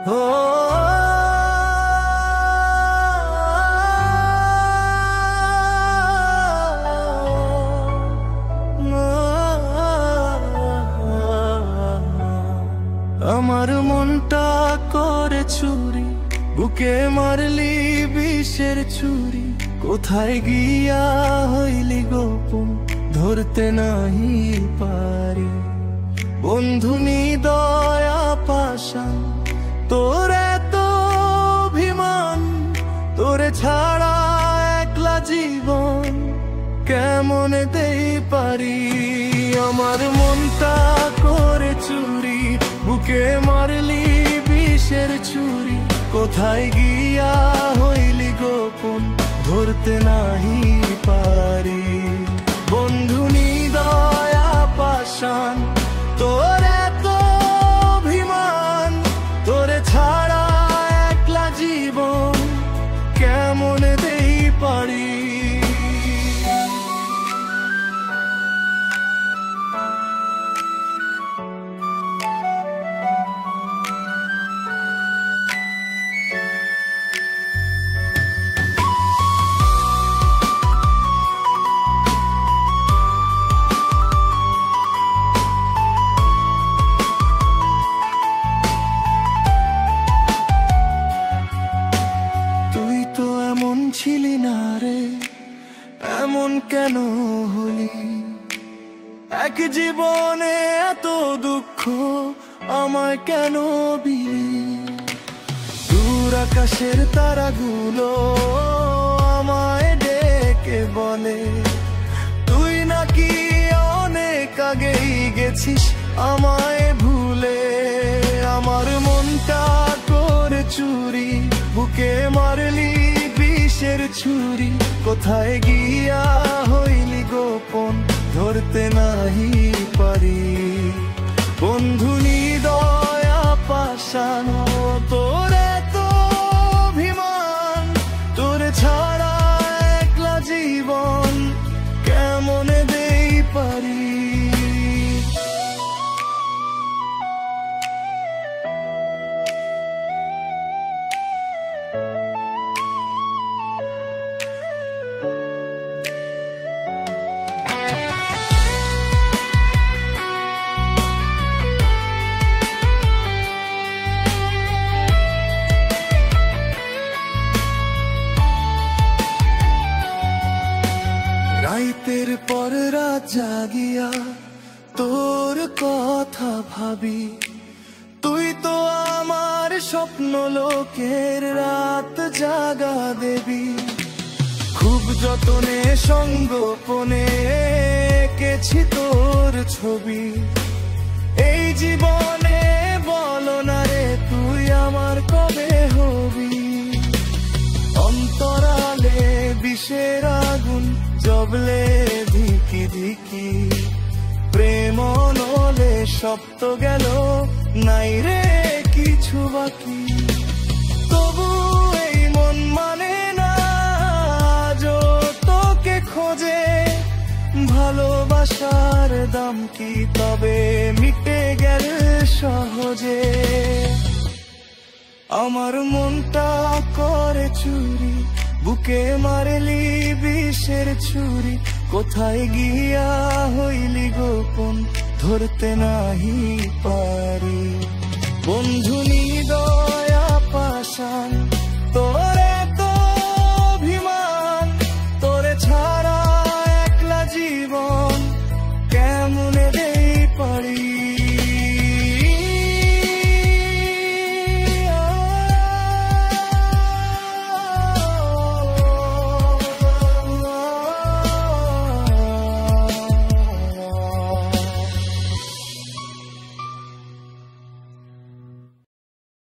ও আমার মনটা করে চুরি, বুকে মারলি বিষের ছুরি। কোথায় গিয়া হইলি গোপন, ধরতে নাহি পারি। বন্ধু নিদয়া পাশান, তোর এত অভিমান, তোরে ছাড়া একলা জীবন কেমন দেই পারি। আমার মনটা করে চুরি, বুকে মারলি বিষের ছুরি। কোথায় গিয়া হইলি গোপন, ধরতে নাহি পারি। বন্ধু নিদয়া পাশান, তোর এত অভিমান, তোরে ছাড়া একলা জীবন কেমন দেই পারি। ছিলি না রে, এমন কেন হলি? এক জীবনে এত দুঃখ আমায় কেন বিলি? দূর আকাশের তারাগুলো আমায় ডেকে বলে, তুই নাকি অনেক আগেই গেছিস আমায় ভুলে। আমার মনটা করে চুরি, বুকে মারলি বিষের ছুরি। কোথায় গিয়া হইলি গোপন, ধরতে নাহি পারি। বন্ধু নিদয়া পাশান, তোর এত অভিমান, তোরে ছাড়া একলা জীবন কেমন দেই পারি। রাতের পর রাত জাগিয়া তোর কথা ভাবি। তুই তো আমার স্বপ্ন লোকের রাত জাগা দেবী। খুব যতনে সঙ্গোপনে এঁকেছি তোর ছবি। এই জীবনে বলো না রে তুই আমার কবে হবি? অন্তরালে বিষের আগুন জবলে ধিকি ধিকি। প্রেম নলে সপ্ত গেল নাই রে কিছু বাকি। তবু এই মন মানে না আজও তোকে খোঁজে। ভালোবাসার দাম কি তবে মিটে গেল সহজে? আমার মনটা করে চুরি, বুকে মারলি বিষের ছুরি। কোথায় গিয়া হইলি গোপন, ধরতে নাহি পারি। বন্ধু নিদয়া পাশান,